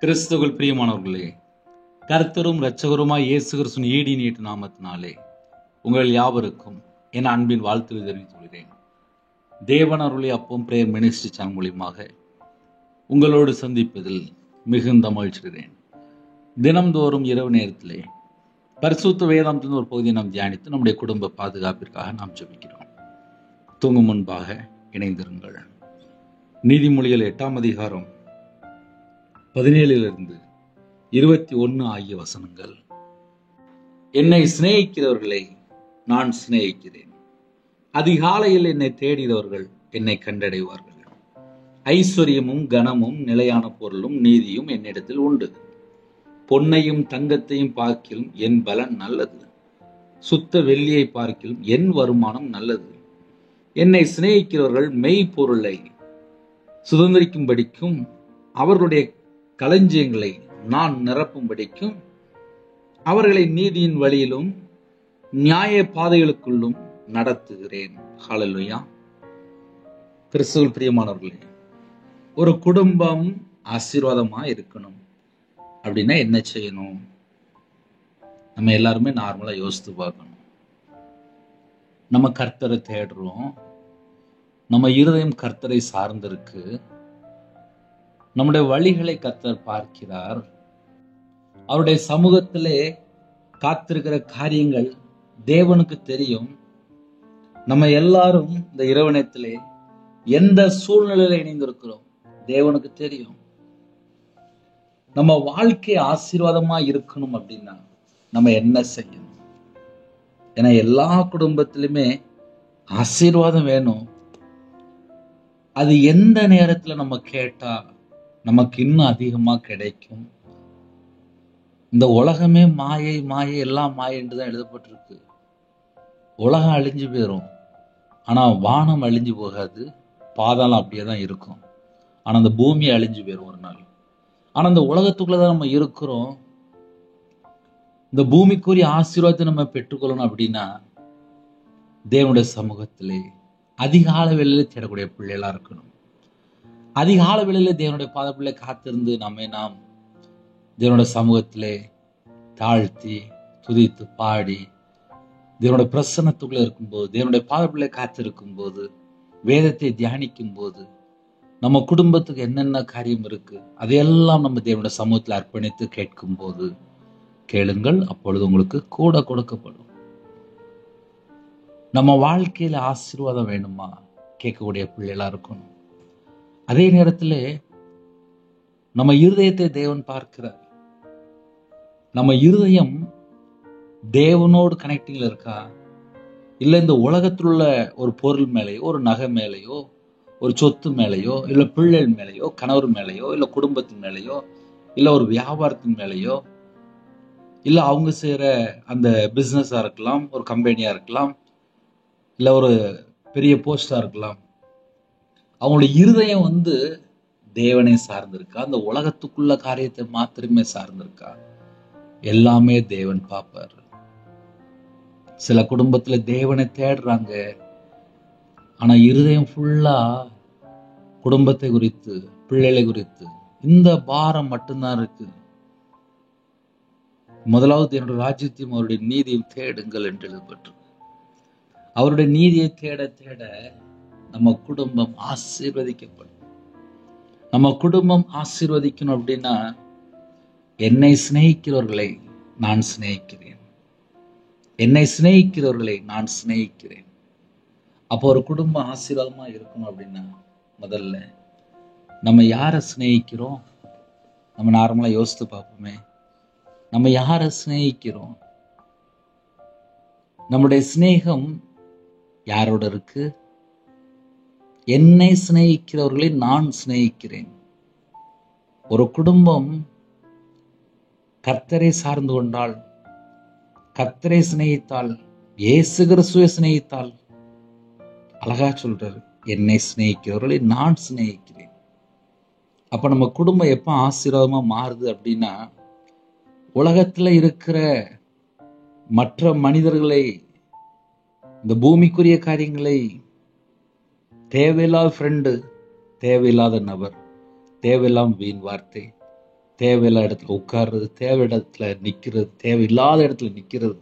கிறிஸ்துவுக்குள் பிரியமானவர்களே, கர்த்தரும் இரட்சகருமாய் இயேசு கிறிஸ்துவின் ஈடி நீட்டு நாமத்தினாலே உங்கள் யாவருக்கும் என் அன்பின் வாழ்த்துக்களை தெரிவித்துக் கொள்கிறேன். தேவன் அருளை அப்பம் பிரேயர் மினிஸ்ட்ரி சேனல் மூலியமாக உங்களோடு சந்திப்பதில் மிகுந்த மகிழ்ச்சிகிறேன். தினம்தோறும் இரவு நேரத்திலே பரிசுத்த வேதாந்தத்தின் ஒரு பகுதியை நாம் தியானித்து நம்முடைய குடும்ப பாதுகாப்பிற்காக நாம் ஜெபிக்கிறோம். தூங்கும் முன்பாக இணைந்திருங்கள். நீதிமொழிகள் 8ஆம் அதிகாரம் 17 21 ஆகிய வசனங்கள். என்னை சிநேகிக்கிறவர்களை நான் சிநேகிக்கிறேன். அதிகாலையில் என்னை தேடினவர்கள் என்னை கண்டடைவார்கள். ஐஸ்வர்யமும் கனமும் நிலையான பொருளும் நீதியும் என்னிடத்தில் உண்டு. பொன்னையும் தங்கத்தையும் பார்க்கிலும் என் பலன் நல்லது. சுத்த வெள்ளியை பார்க்கிலும் என் வருமானம் நல்லது. என்னை சிநேகிக்கிறவர்கள் மெய்ப்பொருளை சுதந்திரிக்கும்படிக்கும் அவர்களுடைய களஞ்சியங்களை நான் நிரப்பும்படிக்கும் அவர்களை நீதியின் வழியிலும் நியாய பாதைகளுக்குள்ளும் நடத்துகிறேன். ஹல்லேலூயா. கிறிஸ்துவுக்குள் பிரியமானவர்களே, ஒரு குடும்பம் ஆசீர்வாதமா இருக்கணும் அப்படின்னா என்ன செய்யணும்? நம்ம எல்லாருமே நார்மலா யோசித்து பார்க்கணும். நம்ம கர்த்தரை தேடுறோம். நம்ம இருதயம் கர்த்தரை சார்ந்திருக்கு. நம்முடைய வழிகளை கர்த்தர் பார்க்கிறார். அவருடைய சமூகத்திலே காத்திருக்கிற காரியங்கள் தேவனுக்கு தெரியும். நம்ம எல்லாரும் இந்த இரவு நேரத்திலே எந்த சூழ்நிலையில இணைந்திருக்கிறோம் தேவனுக்கு தெரியும். நம்ம வாழ்க்கை ஆசீர்வாதமா இருக்கணும் அப்படின்னா நம்ம என்ன செய்யணும்? ஏன்னா எல்லா குடும்பத்திலுமே ஆசீர்வாதம் வேணும். அது எந்த நேரத்துல நம்ம கேட்டா நமக்கு இன்னும் அதிகமா கிடைக்கும்? இந்த உலகமே மாயை மாயை எல்லாம் மாயை என்றுதான் எழுதப்பட்டிருக்கு. உலகம் அழிஞ்சு போயிரும், ஆனா வானம் அழிஞ்சு போகாது. பாதாளம் அப்படியே தான் இருக்கும், ஆனா அந்த பூமி அழிஞ்சு போயிரும் ஒரு நாள். ஆனா இந்த உலகத்துக்குள்ளதான் நம்ம இருக்கிறோம். இந்த பூமிக்குரிய ஆசீர்வாதத்தை நம்ம பெற்றுக்கொள்ளணும் அப்படின்னா தேவனுடைய சமூகத்திலே அதிகால வேளையில தேடக்கூடிய பிள்ளைகளா இருக்கணும். அதிகால வேளையில தேவனுடைய பாதப்பிள்ளை காத்திருந்து நாம் தேவனுடைய சமூகத்திலே தாழ்த்தி துதித்து பாடி தேவனுடைய பிரசன்னத்துக்குள்ள இருக்கும்போது, தேவனுடைய பாதப்பிள்ளை காத்திருக்கும் போது, வேதத்தை தியானிக்கும் போது, நம்ம குடும்பத்துக்கு என்னென்ன காரியம் இருக்கு அதையெல்லாம் நம்ம தேவனுடைய சமூகத்தில் அர்ப்பணித்து கேட்கும் போது கேளுங்கள், அப்பொழுது உங்களுக்கு கூட கொடுக்கப்படும். நம்ம வாழ்க்கையில ஆசீர்வாதம் வேணுமா கேட்கக்கூடிய பிள்ளைகளா இருக்கணும். அதே நேரத்துல நம்ம இருதயத்தை தேவன் பார்க்கிறார். நம்ம இருதயம் தேவனோடு கனெக்டிங்ல இருக்கா, இல்ல இந்த உலகத்தில் உள்ள ஒரு பொருள் மேலேயோ, ஒரு நகை மேலேயோ, ஒரு சொத்து மேலேயோ, இல்ல பிள்ளைகள் மேலேயோ, கணவர் மேலேயோ, இல்ல குடும்பத்தின் மேலேயோ, இல்ல ஒரு வியாபாரத்தின் மேலேயோ, இல்ல அவங்க செய்யற அந்த பிசினஸா இருக்கலாம், ஒரு கம்பெனியா இருக்கலாம், இல்ல ஒரு பெரிய போஸ்டா இருக்கலாம். அவங்களுடைய இருதயம் தேவனை சார்ந்திருக்கா, அந்த உலகத்துக்குள்ள காரியத்தை மாத்திரமே சார்ந்திருக்கா? எல்லாமே தேவன் பார்ப்பார். சில குடும்பத்துல தேவனை தேடுறாங்க, ஆனா இருதயம் ஃபுல்லா குடும்பத்தை குறித்து, பிள்ளைகளை குறித்து இந்த பாரம் மட்டும்தான் இருக்கு. முதலாவது என்னுடைய ராஜ்யத்தையும் அவருடைய நீதியையும் தேடுங்கள் என்று எழுதப்பட்டிருக்கு. அவருடைய நீதியை தேட தேட நம்ம குடும்பம் ஆசீர்வதிக்கப்படும். நம்ம குடும்பம் ஆசீர்வதிக்கணும் அப்படின்னா என்னை சிநேகிக்கிறவர்களை நான் சிநேகிக்கிறேன், என்னை சிநேகிக்கிறவர்களை நான் சிநேகிக்கிறேன். அப்போ ஒரு குடும்பம் ஆசீர்வாதமா இருக்கணும் அப்படின்னா முதல்ல நம்ம யாரை சிநேகிக்கிறோம்? நம்ம நார்மலா யோசித்து பார்ப்போமே, நம்ம யாரை சிநேகிக்கிறோம்? நம்முடைய சிநேகம் யாரோட இருக்கு? என்னை சிநேகிக்கிறவர்களை நான் சிநேகிக்கிறேன். ஒரு குடும்பம் கர்த்தரை சார்ந்து கொண்டால், கர்த்தரை சிநேகித்தால், இயேசு கிறிஸ்துவை சிநேகித்தால், அழகா சொல்றாரு, என்னை சிநேகிக்கிறவர்களை நான் சிநேகிக்கிறேன். அப்ப நம்ம குடும்பம் எப்ப ஆசீர்வாதமா மாறுது அப்படின்னா உலகத்துல இருக்கிற மற்ற மனிதர்களை, இந்த பூமிக்குரிய காரியங்களை, தேவையில்லாத ஃப்ரெண்டு, தேவையில்லாத நபர், தேவையில்லாம வீண் வார்த்தை, தேவையில்லாத இடத்துல உட்கார்றது, தேவை இடத்துல நிக்கிறது, தேவையில்லாத இடத்துல நிக்கிறது,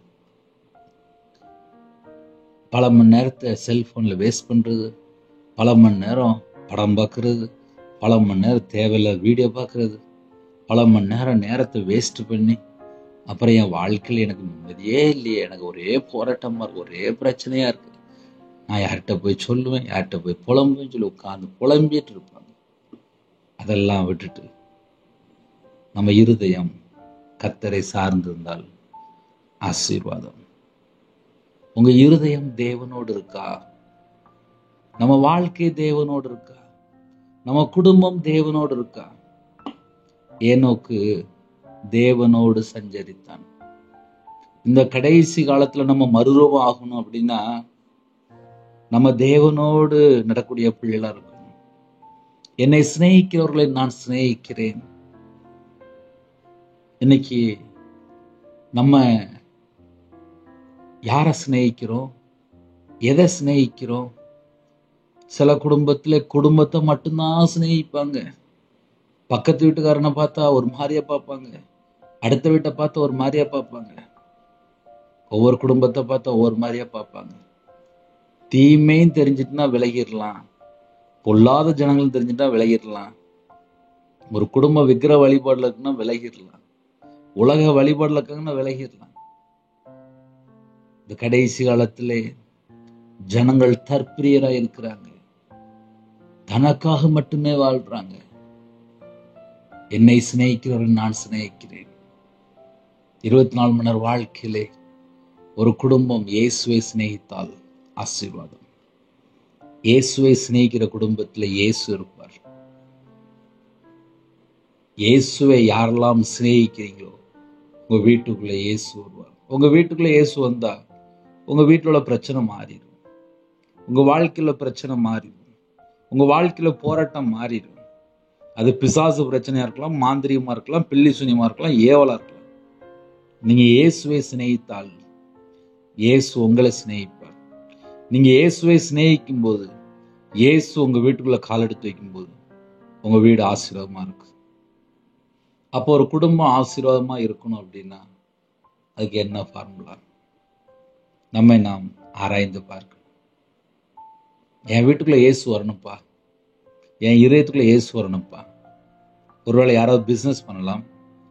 பல மணி நேரத்தை செல்போன்ல வேஸ்ட் பண்றது, பல மணி நேரம் படம் பார்க்கறது, பல மணி நேரம் தேவையில்லாத வீடியோ பார்க்கறது, பல மணி நேரம் நேரத்தை வேஸ்ட் பண்ணி அப்புறம் என் வாழ்க்கையில் எனக்கு நிம்மதியே இல்லையே, எனக்கு ஒரே போராட்டமா இருக்கு, ஒரே பிரச்சனையா இருக்கு, நான் யார்கிட்ட போய் சொல்லுவேன், யார்கிட்ட போய் புலம்புவேன்னு சொல்லி உட்கார்ந்து புலம்பிட்டு இருப்பாங்க. அதெல்லாம் விட்டுட்டு நம்ம இருதயம் கர்த்தரை சார்ந்திருந்தால் ஆசீர்வாதம். உங்க இருதயம் தேவனோடு இருக்கா? நம்ம வாழ்க்கை தேவனோடு இருக்கா? நம்ம குடும்பம் தேவனோடு இருக்கா? ஏனோக்கு தேவனோடு சஞ்சரித்தான். இந்த கடைசி காலத்துல நம்ம மறுரூபம் ஆகணும் அப்படின்னா நம்ம தேவனோடு நடக்கூடிய பிள்ளைகளா இருக்கணும். என்னை சிநேகிக்கிறவர்களை நான் சிநேகிக்கிறேன். இன்னைக்கு நம்ம யாரை சிநேகிக்கிறோம், எதை சிநேகிக்கிறோம்? சில குடும்பத்துல குடும்பத்தை மட்டும்தான் சிநேகிப்பாங்க. பக்கத்து வீட்டுக்காரனை பார்த்தா ஒரு மாதிரியா பார்ப்பாங்க, அடுத்த வீட்டை பார்த்தா ஒரு மாதிரியா பார்ப்பாங்க, ஒவ்வொரு குடும்பத்தை பார்த்தா ஒவ்வொரு மாதிரியா பார்ப்பாங்க. தீமையும் தெரிஞ்சிட்டுனா விலகிடலாம், பொல்லாத ஜனங்களும் தெரிஞ்சுட்டா விலகிடலாம். ஒரு குடும்ப விக்கிர வழிபாடுல இருக்குன்னா விலகிடலாம், உலக வழிபாடுல இருக்காங்கன்னா விலகிடலாம். இந்த கடைசி காலத்திலே ஜனங்கள் தற்பிரியரா இருக்கிறாங்க, தனக்காக மட்டுமே வாழ்றாங்க. என்னை சிநேகிக்கிறவர்கள் நான் சிநேகிக்கிறேன். 24 மணி நேரம் வாழ்க்கையிலே ஒரு குடும்பம் இயேசுவை சிநேகித்தால் ஆசீர்வாதம். இயேசுவை சிநேகிக்கிற குடும்பத்தில் இயேசு இருப்பார். இயேசுவை யாரெல்லாம் சிநேகிக்கிறீங்களோ உங்க வீட்டுக்குள்ள இயேசு வருவார். உங்க வீட்டுக்குள்ள இயேசு வந்தா உங்க வீட்டில் உள்ள பிரச்சனை மாறிடும், உங்க வாழ்க்கையில பிரச்சனை மாறிடும், உங்க வாழ்க்கையில போராட்டம் மாறிடும். அது பிசாசு பிரச்சனையா இருக்கலாம், மாந்திரியமா இருக்கலாம், பில்லி சுனியமா இருக்கலாம், ஏவலா இருக்கலாம். நீங்க இயேசுவை சிநேகித்தால் இயேசு உங்களை சிநேகிப்பார். நீங்க இயேசுவை சிநேகிக்கும் போது, இயேசு உங்க வீட்டுக்குள்ள கால் எடுத்து வைக்கும் போது உங்க வீடு ஆசீர்வாதமா இருக்கு. அப்போ ஒரு குடும்பம் ஆசீர்வாதமா இருக்கணும் அப்படின்னா அதுக்கு என்ன ஃபார்முலா? நம்மை நாம் ஆராய்ந்து பார்க்கணும். என் வீட்டுக்குள்ள இயேசு வரணும்ப்பா, என் இதயத்துக்குள்ள இயேசு வரணும்ப்பா. ஒருவேளை யாராவது பிசினஸ் பண்ணலாம்,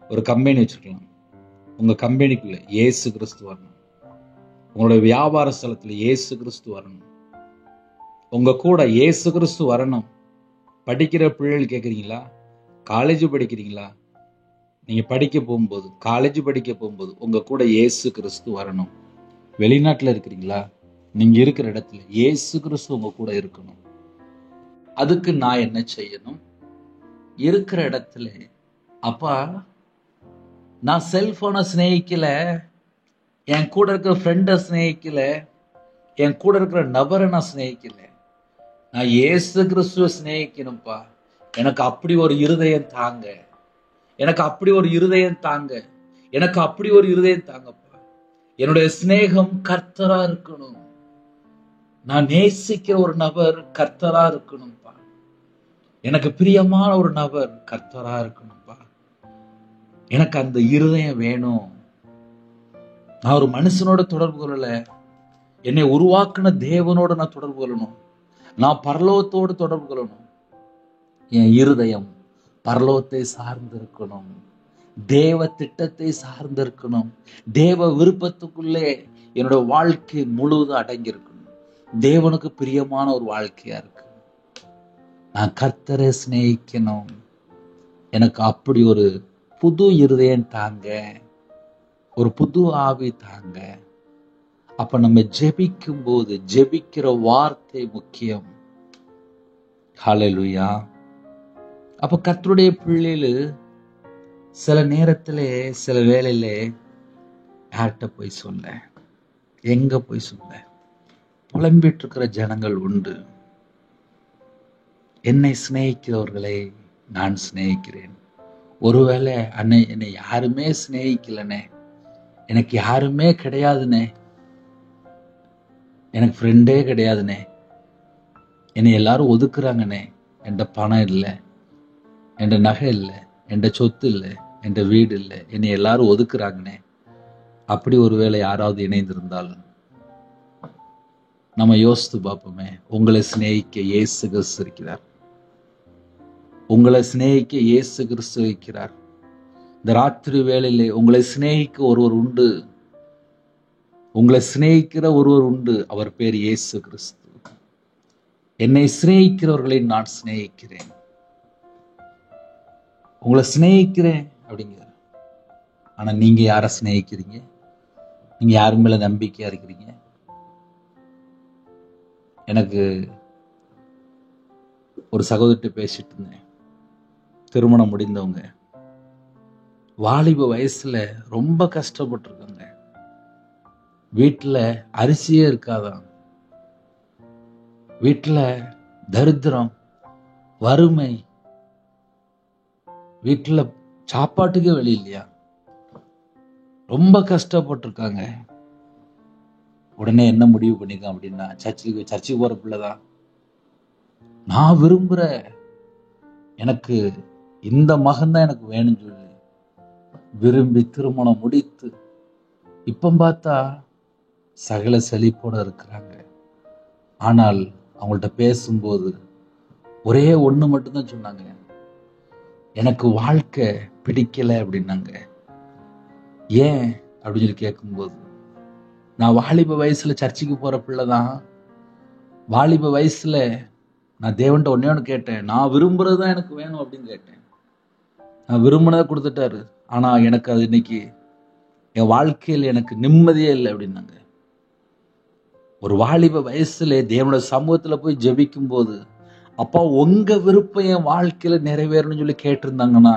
ஒரு கம்பெனி வச்சிருக்கலாம், உங்க கம்பெனிக்குள்ள இயேசு கிறிஸ்து வரணும். உங்களுடைய வியாபார ஸ்தலத்துல இயேசு கிறிஸ்து வரணும். உங்க கூட இயேசு கிறிஸ்து வரணும். படிக்கிற பிள்ளைகள் கேட்குறீங்களா? காலேஜ் படிக்கிறீங்களா? நீங்க படிக்க போகும்போது, காலேஜ் படிக்க போகும்போது உங்க கூட இயேசு கிறிஸ்து வரணும். வெளிநாட்டுல இருக்கிறீங்களா? நீங்க இருக்கிற இடத்துல இயேசு கிறிஸ்து உங்க கூட இருக்கணும். அதுக்கு நான் என்ன செய்யணும்? இருக்கிற இடத்துல, அப்பா நான் செல்போனை சிநேகிக்கல, என் கூட இருக்கிற ஃப்ரெண்டை சிநேகிக்கல, என் கூட இருக்கிற நபரை நான் சிநேகிக்கல, நான் இயேசு கிறிஸ்துவை சிநேகிக்கணும்ப்பா. எனக்கு அப்படி ஒரு இருதயம் தாங்க, எனக்கு அப்படி ஒரு இருதயம் தாங்க, எனக்கு அப்படி ஒரு இருதயம் தாங்கப்பா. என்னுடைய சிநேகம் கர்த்தரா இருக்கணும். நான் நேசிக்கிற ஒரு நபர் கர்த்தரா இருக்கணும்ப்பா. எனக்கு பிரியமான ஒரு நபர் கர்த்தரா இருக்கணும்ப்பா. எனக்கு அந்த இருதயம் வேணும். நான் ஒரு மனுஷனோட தொடர்பு கொள்ளல, என்னை உருவாக்குன தேவனோட நான் தொடர்பு கொள்ளணும். நான் பரலோகத்தோடு தொடர்பு கொள்ளணும். என் இருதயம் பரலோகத்தை சார்ந்திருக்கணும், தேவ திட்டத்தை சார்ந்திருக்கணும், தேவ விருப்பத்துக்குள்ளே என்னோட வாழ்க்கை முழுவதும் அடங்கி இருக்கணும். தேவனுக்கு பிரியமான ஒரு வாழ்க்கையா இருக்கு. நான் கர்த்தரை சிநேகிக்கணும். எனக்கு அப்படி ஒரு புது இருதயம் தாங்க, ஒரு புது ஆவி தாங்க. அப்ப நம்ம ஜெபிக்கும் போது ஜெபிக்கிற வார்த்தை முக்கியம். ஹல்லேலூயா. அப்ப கர்த்தருடைய பிள்ளைகள் சில நேரத்துல, சில வேளையில யார்கிட்ட போய் சொல்ல, எங்க போய் சொல்ல? புலம்பிட்டு இருக்கிற ஜனங்கள் உண்டு. என்னை சிநேகிக்கிறவர்களை நான் சிநேகிக்கிறேன். ஒருவேளை அன்னை என்னை யாருமே சிநேகிக்கலனே, எனக்கு யாருமே கிடையாதுனே, எனக்கு ஃப்ரெண்டே கிடையாதுனே, என்னை எல்லாரும் ஒதுக்குறாங்கனே, என்கிட்ட பணம் இல்லை, என்கிட்ட நகை இல்லை, என்கிட்ட சொத்து இல்லை, என்கிட்ட வீடு இல்லை, என்னை எல்லாரும் ஒதுக்குறாங்கன்னே, அப்படி ஒருவேளை யாராவது இணைந்திருந்தால் நம்ம யோசித்து பார்ப்போமே. உங்களை சிநேகிக்க இயேசு கிறிஸ்து இருக்கிறார். உங்களை சிநேகிக்க இயேசு கிறிஸ்து இருக்கிறார். இந்த ராத்திரி வேளையிலே உங்களை சிநேகிக்க ஒருவர் உண்டு. உங்களை சிநேகிக்கிற ஒருவர் உண்டு. அவர் பேர் இயேசு கிறிஸ்து. என்னை சிநேகிக்கிறவர்களை நான் சிநேகிக்கிறேன், உங்களை சிநேகிக்கிறேன் அப்படிங்கிறார். ஆனா நீங்க யாரை சிநேகிக்கிறீங்க? நீங்க யாரு மேல நம்பிக்கையா இருக்கிறீங்க? எனக்கு ஒரு சகோதரிட்ட பேசிட்டு இருந்தேன். திருமணம் முடிந்தவங்க, வாலிப வயசுல ரொம்ப கஷ்டப்பட்டு இருக்காங்க. வீட்டுல அரிசியே இருக்காதான், வீட்டுல தரித்திரம், வறுமை, வீட்டுல சாப்பாட்டுக்கே வழி இல்லையா, ரொம்ப கஷ்டப்பட்டிருக்காங்க. உடனே என்ன முடிவு பண்ணிருக்கான் அப்படின்னா, சர்ச்சுக்கு போற பிள்ளைதான், நான் விரும்புற எனக்கு இந்த மகன் தான் எனக்கு வேணும்னு சொல்லி விரும்பி திருமணம் முடித்து இப்ப பார்த்தா சகல செழிப்போட இருக்கிறாங்க. ஆனால் அவங்கள்ட்ட பேசும்போது ஒரே ஒண்ணு மட்டும்தான் சொன்னாங்க, எனக்கு வாழ்க்கை பிடிக்கல அப்படின்னாங்க. ஏன் அப்படின்னு சொல்லி கேட்கும்போது, நான் வாலிப வயசுல சர்ச்சுக்கு போற பிள்ளைதான், வாலிப வயசுல நான் தேவன்ட்ட ஒன்னே ஒன்று கேட்டேன், நான் விரும்புறதுதான் எனக்கு வேணும் அப்படின்னு கேட்டேன். நான் விரும்பினதை கொடுத்துட்டாரு, ஆனா எனக்கு அது இன்னைக்கு என் வாழ்க்கையில் எனக்கு நிம்மதியே இல்லை அப்படின்னாங்க. ஒரு வாலிப வயசுல தேவனோட சமூகத்துல போய் ஜெபிக்கும் போது, அப்பா உங்க விருப்பம் என் வாழ்க்கையில நிறைவேறணும்னு சொல்லி கேட்டிருந்தாங்கன்னா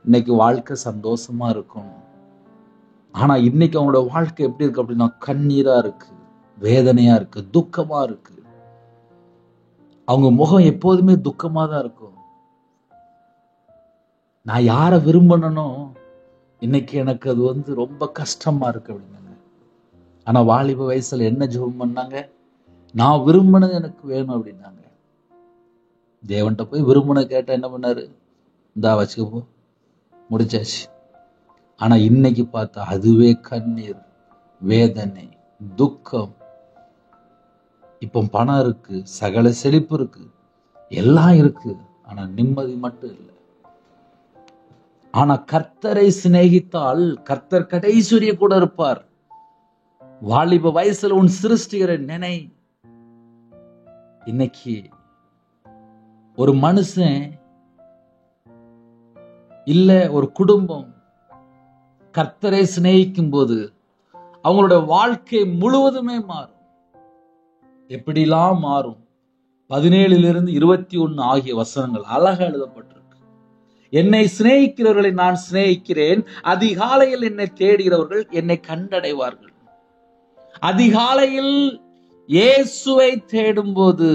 இன்னைக்கு வாழ்க்கை சந்தோஷமா இருக்கும். ஆனா இன்னைக்கு அவங்களோட வாழ்க்கை எப்படி இருக்கு அப்படின்னா, கண்ணீரா இருக்கு, வேதனையா இருக்கு, துக்கமா இருக்கு. அவங்க முகம் எப்போதுமே துக்கமா தான் இருக்கும். நான் யாரை விரும்பணும்னோ இன்னைக்கு எனக்கு அது ரொம்ப கஷ்டமா இருக்கு அப்படின்னாங்க. ஆனா வாலிப வயசுல என்ன ஜெபம் பண்ணாங்க, நான் விரும்பினது எனக்கு வேணும் அப்படின்னாங்க. தேவன்கிட்ட போய் விரும்பின கேட்டா என்ன பண்ணாரு, இந்தா வச்சுக்கப்போ, முடிச்சாச்சு. ஆனா இன்னைக்கு பார்த்தா அதுவே கண்ணீர், வேதனை, துக்கம். இப்போ பணம் இருக்கு, சகல செழிப்பு இருக்கு, எல்லாம் இருக்கு, ஆனா நிம்மதி மட்டும் இல்லை. ஆனா கர்த்தரை சிநேகித்தால் கர்த்தர் கடைசுரிய கூட இருப்பார். வாலிப வயசுல உன் சிருஷ்டிகரை நினை. இன்னைக்கு ஒரு மனுஷன் இல்ல ஒரு குடும்பம் கர்த்தரை சிநேகிக்கும் போது அவங்களோட வாழ்க்கை முழுவதுமே மாறும். எப்படிலாம் மாறும்? 17 21 ஆகிய வசனங்கள் அழகா எழுதப்பட்டிருக்கு. என்னை சிநேகிக்கிறவர்களை நான் சிநேகிக்கிறேன், அதிகாலையில் என்னை தேடுகிறவர்கள் என்னை கண்டடைவார்கள். அதிகாலையில் இயேசுவை தேடும் போது,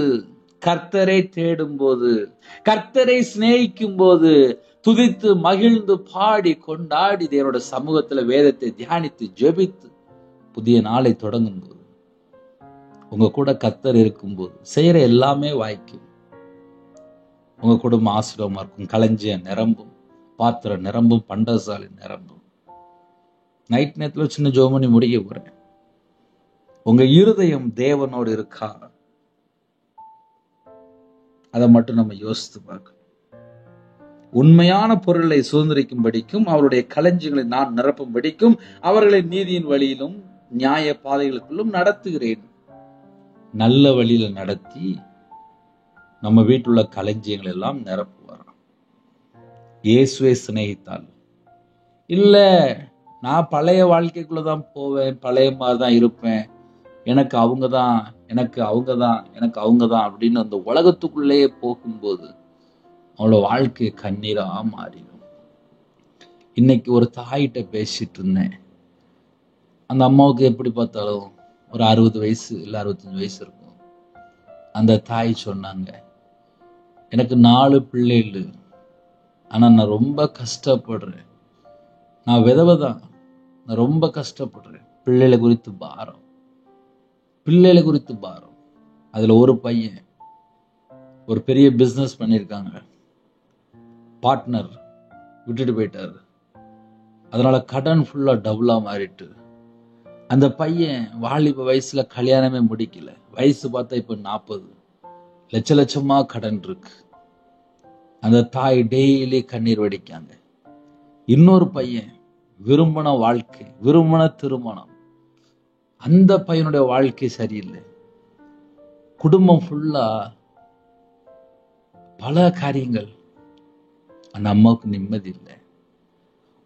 கர்த்தரை தேடும் போது, கர்த்தரை சிநேகிக்கும் போது, துதித்து மகிழ்ந்து பாடி கொண்டாடி தேவனோட சமூகத்துல வேதத்தை தியானித்து ஜெபித்து புதிய நாளை தொடங்கும் போது, உங்க கூட கர்த்தர் இருக்கும்போது செய்யற எல்லாமே வாய்க்கும். உங்க குடும்பம் ஆசீர்வாதமா இருக்கும், களஞ்சியம் நிரம்பும், பாத்திரம் நிரம்பும், பண்டசாலை நிரம்பும். நைட் நேரத்துல சின்ன ஜோமணி முடிக்க போறேன். உங்க இருதயம் தேவனோடு இருக்கா? அதை மட்டும் நம்ம யோசித்து பார்க்கணும். உண்மையான பொருளை சுதந்திரிக்கும்படிக்கும் அவருடைய களஞ்சியங்களை நான் நிரப்பும்படிக்கும் அவர்களை நீதியின் வழியிலும் நியாய பாதைகளுக்குள்ளும் நடத்துகிறேன். நல்ல வழியில நடத்தி நம்ம வீட்டுள்ள களஞ்சியங்கள் எல்லாம் நிரப்புவாராம். இயேசுவை சிநேகித்தால். இல்ல நான் பழைய வாழ்க்கைக்குள்ளதான் போவேன், பழைய மாதிரிதான் இருப்பேன், எனக்கு அவங்கதான், எனக்கு அவங்கதான், எனக்கு அவங்கதான் அப்படின்னு அந்த உலகத்துக்குள்ளேயே போகும்போது அவளோட வாழ்க்கை கண்ணீரா மாறிடும். இன்னைக்கு ஒரு தாயிட்ட பேசிட்டு இருந்தேன். அந்த அம்மாவுக்கு எப்படி பார்த்தாலும் ஒரு 60 வயசு இல்ல 65 வயசு இருக்கும். அந்த தாய் சொன்னாங்க, எனக்கு 4 பிள்ளைகள், ஆனா நான் ரொம்ப கஷ்டப்படுறேன், நான் விதவைதான், நான் ரொம்ப கஷ்டப்படுறேன். பிள்ளைகளை குறித்து பாரம், பிள்ளைகளை குறித்து பாரம். அதுல ஒரு பையன் ஒரு பெரிய பிசினஸ் பண்ணியிருக்காங்க, பார்ட்னர் விட்டுட்டு போயிட்டாரு. அதனால கடன் ஃபுல்லா டபுளா மாறிட்டு, அந்த பையன் வாலிப வயசுல கல்யாணமே முடிக்கல. வயசு பார்த்தா இப்ப 40. லட்ச லட்சமா கடன் இருக்கு. அந்த தாய் டெய்லி கண்ணீர் வடிக்காங்க. இன்னொரு பையன் விரும்பின வாழ்க்கை, விரும்பின திருமணம், அந்த பையனுடைய வாழ்க்கை சரியில்லை. குடும்பம் ஃபுல்லா பல காரியங்கள். அந்த அம்மாவுக்கு நிம்மதி இல்லை.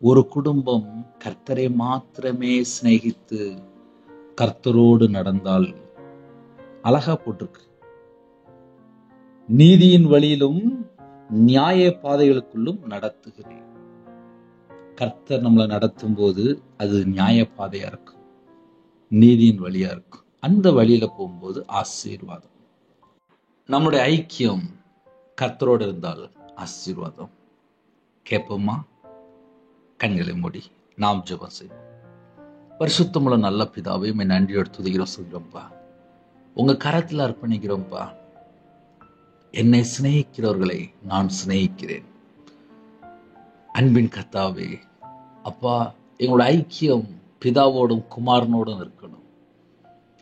ஒரு குடும்பம் கர்த்தரை மாத்திரமே சிநேகித்து கர்த்தரோடு நடந்தால், அழகா போட்டிருக்கு, நீதியின் வழியிலும் நியாய பாதைகளுக்குள்ளும் நடத்துகிறேன். கர்த்தர் நம்மளை நடத்தும் போது அது நியாய பாதையா இருக்கும், நீதியின் வழியா இருக்கும். அந்த வழியில போகும்போது ஆசீர்வாதம். நம்முடைய ஐக்கியம் கர்த்தரோடு இருந்தால் ஆசீர்வாதம். கேட்போமா? கண்களை மூடி நாம் ஜெபம் செய்வோம். பரிசுத்தமுள்ள நல்ல பிதாவே, நன்றியோடு துதிக்கிறோம் சொல்கிறோம்ப்பா. உங்க கரத்தில் அர்ப்பணிக்கிறோம்ப்பா. என்னை சிநேகிக்கிறவர்களை நான் சிநேகிக்கிறேன். அன்பின் கர்த்தாவே, அப்பா, எங்களோட ஐக்கியம் பிதாவோடும் குமாரனோடும் இருக்கணும்.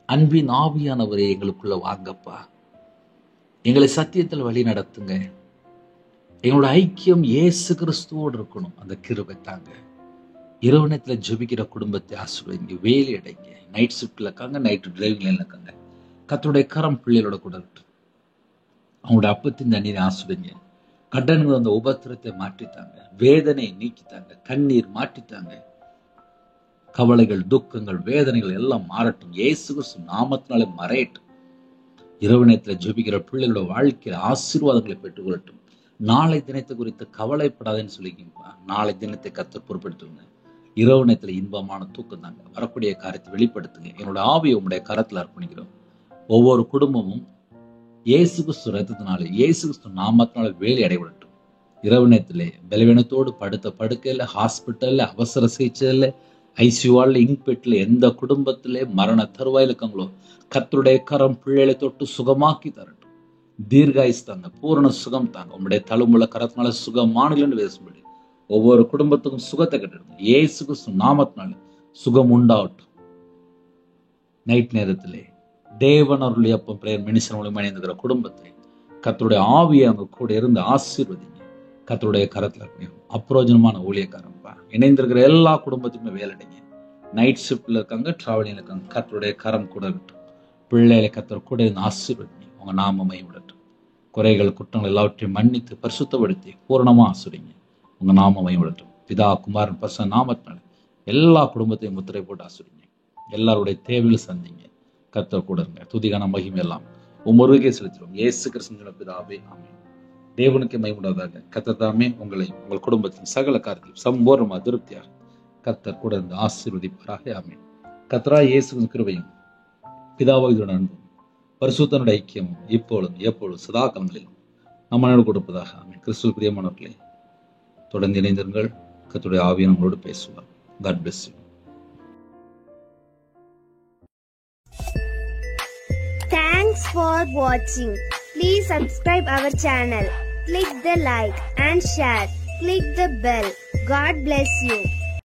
அன்பின் ஆவியானவரை எங்களுக்குள்ள வாங்கப்பா. எங்களை சத்தியத்தில் வழி நடத்துங்க. எங்களோட ஐக்கியம் இயேசு கிறிஸ்துவோடு இருக்கணும். அந்த கிருபை தாங்க. இரவு நேரத்தில் ஜெபிக்கிற குடும்பத்தை ஆசீர்வதிங்க. வேலை அடைங்க. நைட் ஷிஃப்ட்ல இருக்காங்க, நைட்டு டிரைவிங் லைன்ல இருக்காங்க. கர்த்தருடைய கரம் பிள்ளைகளோட கூட இருக்கு. அவங்களோட அப்பத்தின் தண்ணீரை ஆசீர்வதிங்க. கடன்கள் அந்த உபத்திரத்தை மாற்றித்தாங்க. வேதனை நீக்கித்தாங்க. கண்ணீர் மாற்றித்தாங்க. கவலைகள், துக்கங்கள், வேதனைகள் எல்லாம் மாறட்டும். இயேசு கிறிஸ்து நாமத்தினாலே மறையட்டும். இரவு நேரத்தில் ஜெபிக்கிற பிள்ளைகளோட வாழ்க்கையில் ஆசீர்வாதங்களை பெற்றுக்கொள்ளட்டும். நாளை தினத்தை குறித்து கவலைப்படாதேன்னு சொல்லிக்கிங்கப்பா. நாளை தினத்தை கர்த்தர் பொறுப்படுத்துங்க. இரவு நேரத்தில் இன்பமான தூக்கம் தாங்க. வரக்கூடிய காரியத்தை வெளிப்படுத்துங்க. என்னோட ஆவியை உங்களுடைய கரத்தில் அர்ப்பணிக்கிறோம். ஒவ்வொரு குடும்பமும் இயேசு கிறிஸ்து ரத்தத்தினாலே, இயேசு கிறிஸ்து நாமத்தினால வேலை அடைவிடட்டும். இரவு நேரத்திலே பலவீனத்தோடு படுத்த படுக்கையில், ஹாஸ்பிட்டல்ல, அவசர சிகிச்சையில், ஐசியூவால், இன்பெட்டில், எந்த குடும்பத்திலே மரண தருவாயில் இருக்காங்களோ கர்த்தருடைய கரம் பிள்ளைகளை தொட்டு சுகமாக்கி தரட்டும். தீர்காயுஸ் தாங்க, பூரண சுகம் தாங்க. உங்களுடைய தழும்புல கரத்தினால சுகமானு பேசும்படி ஒவ்வொரு குடும்பத்துக்கும் சுகத்தை கட்டிடுங்க. இயேசு கிறிஸ்து நாமத்தினால சுகம் உண்டாகட்டும். நைட் நேரத்திலே தேவன் அருளி அப்பம் பிரேயர் மினிஸ்டர் மூலமா இணைந்திருக்கிற குடும்பத்தை கர்த்தருடைய ஆவியை அவங்க கூட இருந்து ஆசீர்வதிங்க. கர்த்தருடைய கரத்துல இருக்கணும். அப்பிரோஜனமான ஊழியக்காரன்பா. இணைந்திருக்கிற எல்லா குடும்பத்துக்குமே வேலைடைங்க. நைட் ஷிஃப்ட்ல இருக்காங்க, டிராவலிங்ல இருக்காங்க. கர்த்தருடைய கரம் கூட இருக்கட்டும். பிள்ளைகளை கர்த்தர் கூட இருந்து ஆசீர்வதிங்க. உங்க நாமமை விடட்டும். குறைகள், குற்றங்கள் எல்லாவற்றையும் மன்னித்து பரிசுத்தப்படுத்தி பூரணமா ஆசீர்வதிங்க. உங்க நாமமை விடட்டும். பிதா, குமாரன், பரிசுத்த நாமத்தினால எல்லா குடும்பத்தையும் முத்திரை போட்டு ஆசீர்வதிங்க. எல்லாருடைய தேவைகளை சந்திங்க. கர்த்தர் கூட இருங்க. துதிகான மகிமை எல்லாம் உமருகே செலுத்திடுவோம். இயேசு கிறிஸ்து பிதாவே, ஆமென். தேவனுக்கு மகிமையுண்டாவதாக. கர்த்தர் தாமே உங்களை, உங்கள் குடும்பத்தின் சகல காரியத்தில் சம்பூர்ணமாக திருப்தியாக கர்த்தர் கூட இருந்து ஆசீர்வதிப்பாராக. ஆமென். கர்த்தராகிய இயேசுவின் கிருபையும் பிதாவாகிய அன்பும் பரிசுத்தனுடைய ஐக்கியமும் இப்பொழுதும் எப்பொழுதும் சதா காலங்களிலும் நம்மளோடு கொடுப்பதாக. ஆமென். கிறிஸ்துவுக்குள் பிரியமானவர்களே, தொடர்ந்து இணைந்திருங்கள். கர்த்தருடைய ஆவியானவர் உங்களோடு பேசுவார். God bless you. Thanks for watching. Please subscribe our channel. Click the like and share. Click the bell. God bless you.